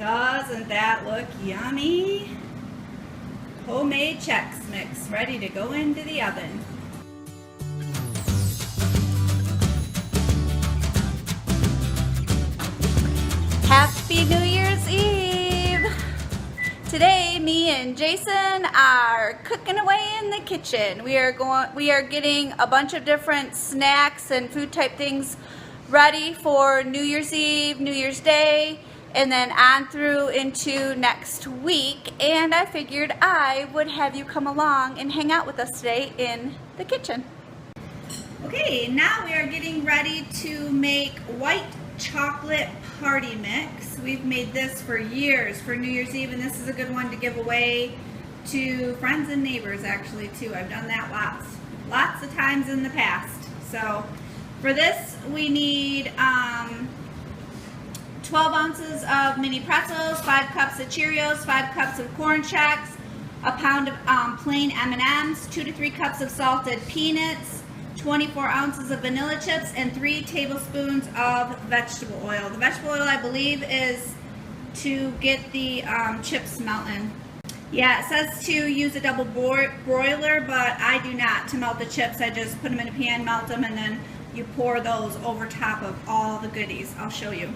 Doesn't that look yummy? Homemade Chex mix ready to go into the oven. Happy New Year's Eve! Today, me and Jason are cooking away in the kitchen. We are getting a bunch of different snacks and food type things ready for New Year's Eve, New Year's Day, and then on through into next week. And I figured I would have you come along and hang out with us today in the kitchen. Okay, now we are getting ready to make white chocolate party mix. We've made this for years for New Year's Eve, and this is a good one to give away to friends and neighbors actually too. I've done that lots of times in the past. So for this we need 12 ounces of Mini Pretzels, 5 cups of Cheerios, 5 cups of Corn Chex, a pound of plain M&Ms, 2 to 3 cups of salted peanuts, 24 ounces of vanilla chips, and 3 tablespoons of vegetable oil. The vegetable oil, I believe, is to get the chips melting. Yeah, it says to use a double broiler, but I do not. To melt the chips, I just put them in a pan, melt them, and then you pour those over top of all the goodies. I'll show you.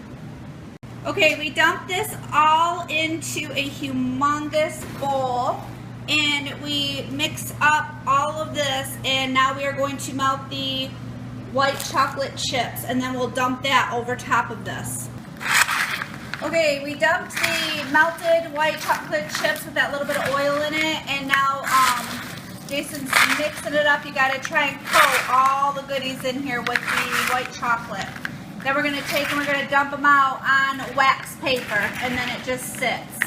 Okay, we dumped this all into a humongous bowl, and we mix up all of this, and now we are going to melt the white chocolate chips, and then we'll dump that over top of this. Okay, we dumped the melted white chocolate chips with that little bit of oil in it, and now Jason's mixing it up. You gotta try and coat all the goodies in here with the white chocolate. Then we're gonna take and we're gonna dump them out on wax paper, and then it just sits.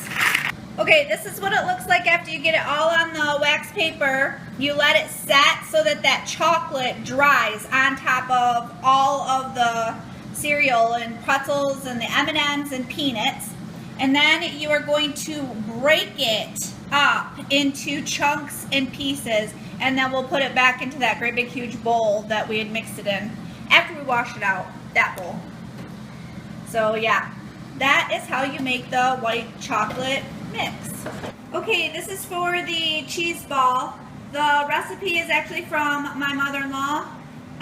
Okay, this is what it looks like after you get it all on the wax paper. You let it set so that that chocolate dries on top of all of the cereal and pretzels and the M&Ms and peanuts. And then you are going to break it up into chunks and pieces, and then we'll put it back into that great big huge bowl that we had mixed it in after we washed it out, that bowl. So yeah, that is how you make the white chocolate mix. Okay, this is for the cheese ball. The recipe is actually from my mother-in-law,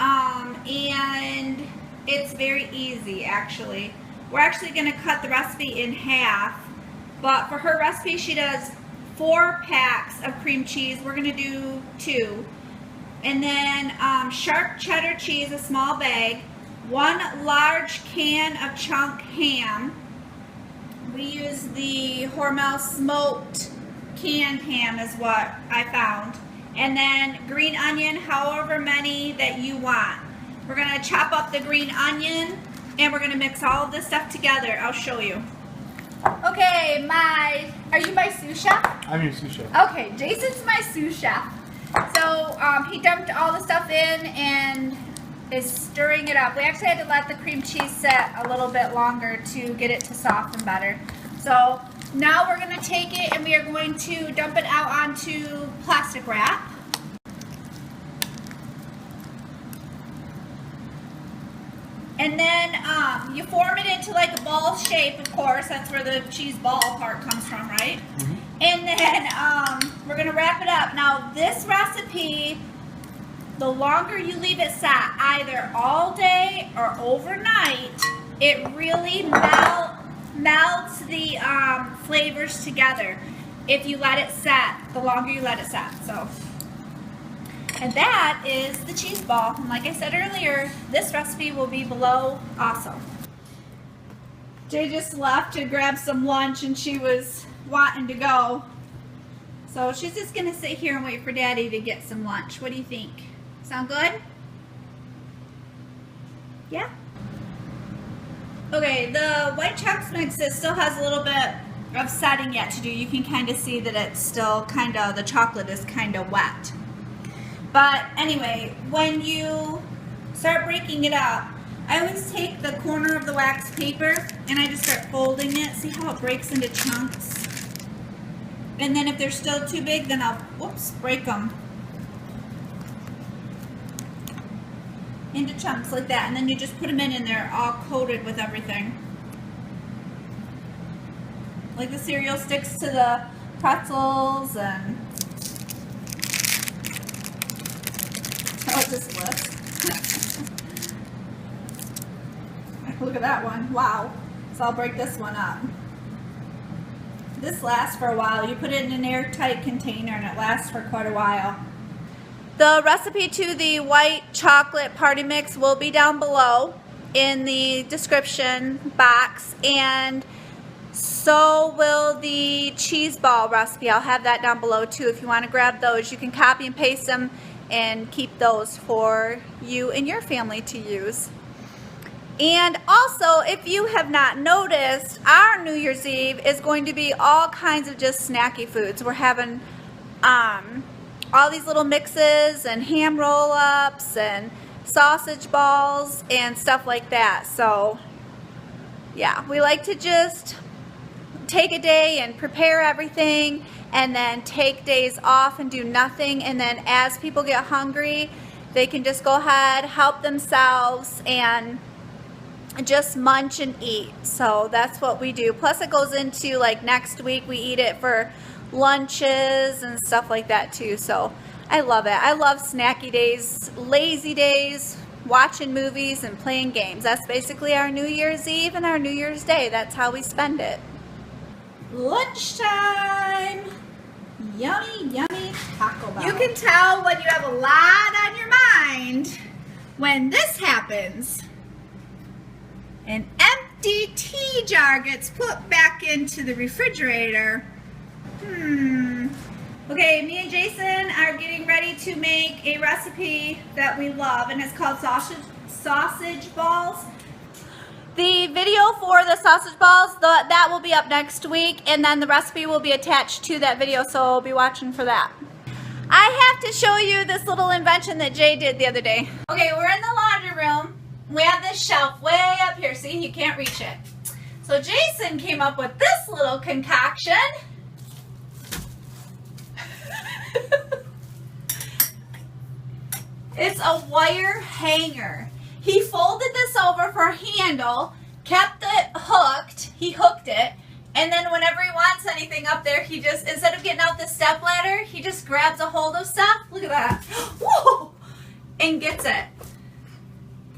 and it's very easy actually. We're actually going to cut the recipe in half, but for her recipe she does 4 packs of cream cheese. We're going to do 2, and then sharp cheddar cheese, a small bag, 1 large can of chunk ham. We use the Hormel smoked canned ham is what I found. And then green onion, however many that you want. We're going to chop up the green onion, and we're going to mix all of this stuff together. I'll show you. Okay, are you my sous chef? I'm your sous chef. Okay, Jason's my sous chef. So he dumped all the stuff in and is stirring it up. We actually had to let the cream cheese set a little bit longer to get it to soften better. So now we're going to take it and we are going to dump it out onto plastic wrap. And then you form it into like a ball shape, of course. That's where the cheese ball part comes from, right? Mm-hmm. And then we're going to wrap it up. Now this recipe, the longer you leave it set, either all day or overnight, it really melts the flavors together if you let it set, the longer you let it set. So, and that is the cheese ball. And like I said earlier, this recipe will be below also. Jay just left to grab some lunch and she was wanting to go. So she's just gonna sit here and wait for Daddy to get some lunch. What do you think? Sound good? Yeah? Okay, the white Chex mix, it still has a little bit of setting yet to do. You can kind of see that it's still kind of, the chocolate is kind of wet. But anyway, when you start breaking it up, I always take the corner of the wax paper and I just start folding it. See how it breaks into chunks? And then if they're still too big, then I'll, break them into chunks like that, and then you just put them in and they're all coated with everything. Like the cereal sticks to the pretzels and oh, it just slips. Look at that one. Wow. So I'll break this one up. This lasts for a while. You put it in an airtight container and it lasts for quite a while. The recipe to the white chocolate party mix will be down below in the description box, and so will the cheese ball recipe. I'll have that down below too. If you want to grab those, you can copy and paste them and keep those for you and your family to use. And also, if you have not noticed, our New Year's Eve is going to be all kinds of just snacky foods. We're having all these little mixes and ham roll-ups and sausage balls and stuff like that. So yeah, we like to just take a day and prepare everything and then take days off and do nothing, and then as people get hungry, they can just go ahead, help themselves, and just munch and eat. So that's what we do. Plus it goes into, like, next week we eat it for lunches and stuff like that too. So I love it. I love snacky days, lazy days, watching movies and playing games. That's basically our New Year's Eve and our New Year's Day. That's how we spend it. Lunchtime. Yummy, yummy Taco Bell. You can tell when you have a lot on your mind when this happens. An empty tea jar gets put back into the refrigerator. Okay, me and Jason are getting ready to make a recipe that we love, and it's called sausage balls. The video for the sausage balls, that will be up next week, and then the recipe will be attached to that video, so I'll be watching for that. I have to show you this little invention that Jay did the other day. Okay, we're in the laundry room. We have this shelf way up here. See, you can't reach it. So Jason came up with this little concoction. It's a wire hanger. He folded this over for a handle, kept it hooked, he hooked it, and then whenever he wants anything up there, he just, instead of getting out the step ladder, he just grabs a hold of stuff. Look at that. Whoa! And gets it.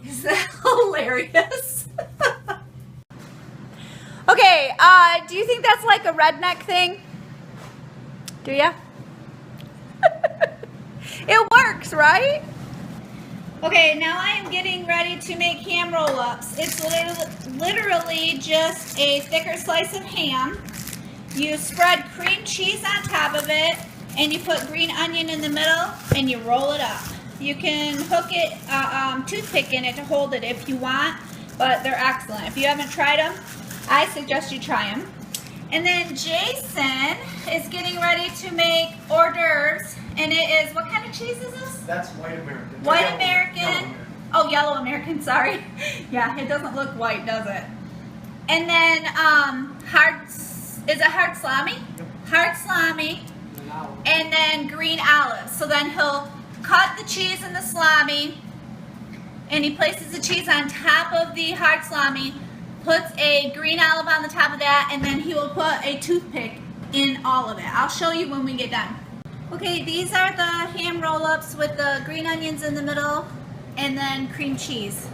Is that hilarious? Okay, do you think that's like a redneck thing? Do ya? It works, right? Okay, now I am getting ready to make ham roll-ups. It's literally just a thicker slice of ham. You spread cream cheese on top of it, and you put green onion in the middle, and you roll it up. You can hook it, toothpick in it to hold it if you want, but they're excellent. If you haven't tried them, I suggest you try them. And then Jason is getting ready to make hors d'oeuvres, and it is, what kind of cheese is this? That's white American. White American. Oh, yellow American, sorry. Yeah, it doesn't look white, does it? And then is it hard salami? Yep. Hard salami. And then green olives. So then he'll cut the cheese in the salami, and he places the cheese on top of the hard salami, puts a green olive on the top of that, and then he will put a toothpick in all of it. I'll show you when we get done. Okay, these are the ham roll-ups with the green onions in the middle and then cream cheese.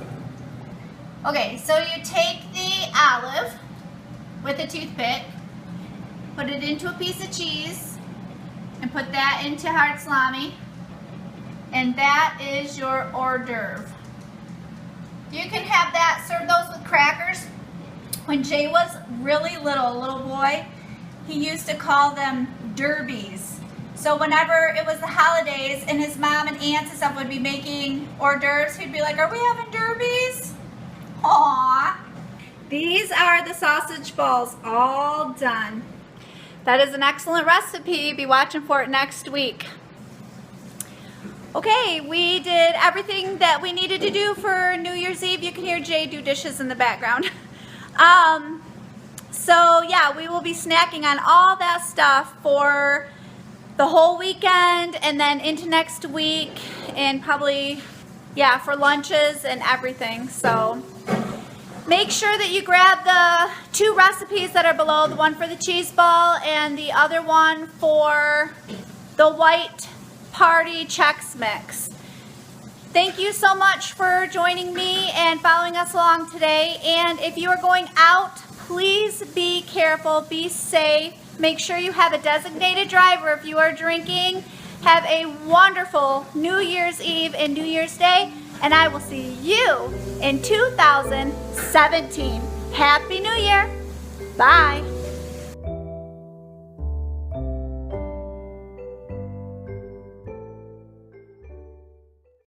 Okay, so you take the olive with a toothpick, put it into a piece of cheese, and put that into hard salami, and that is your hors d'oeuvre. You can have that, serve those with crackers. When Jay was really little, a little boy, he used to call them derbies. So whenever it was the holidays and his mom and aunts and stuff would be making hors d'oeuvres, he'd be like, "Are we having derbies?" Aww. These are the sausage balls all done. That is an excellent recipe. Be watching for it next week. Okay, we did everything that we needed to do for New Year's Eve. You can hear Jay do dishes in the background. So yeah, we will be snacking on all that stuff for the whole weekend and then into next week, and probably, yeah, for lunches and everything. So Make sure that you grab the 2 recipes that are below, the one for the cheese ball and the other one for the white party Chex mix. Thank you so much for joining me and following us along today. And if you are going out, please be careful, be safe. Make sure you have a designated driver if you are drinking. Have a wonderful New Year's Eve and New Year's Day, and I will see you in 2017. Happy New Year. Bye.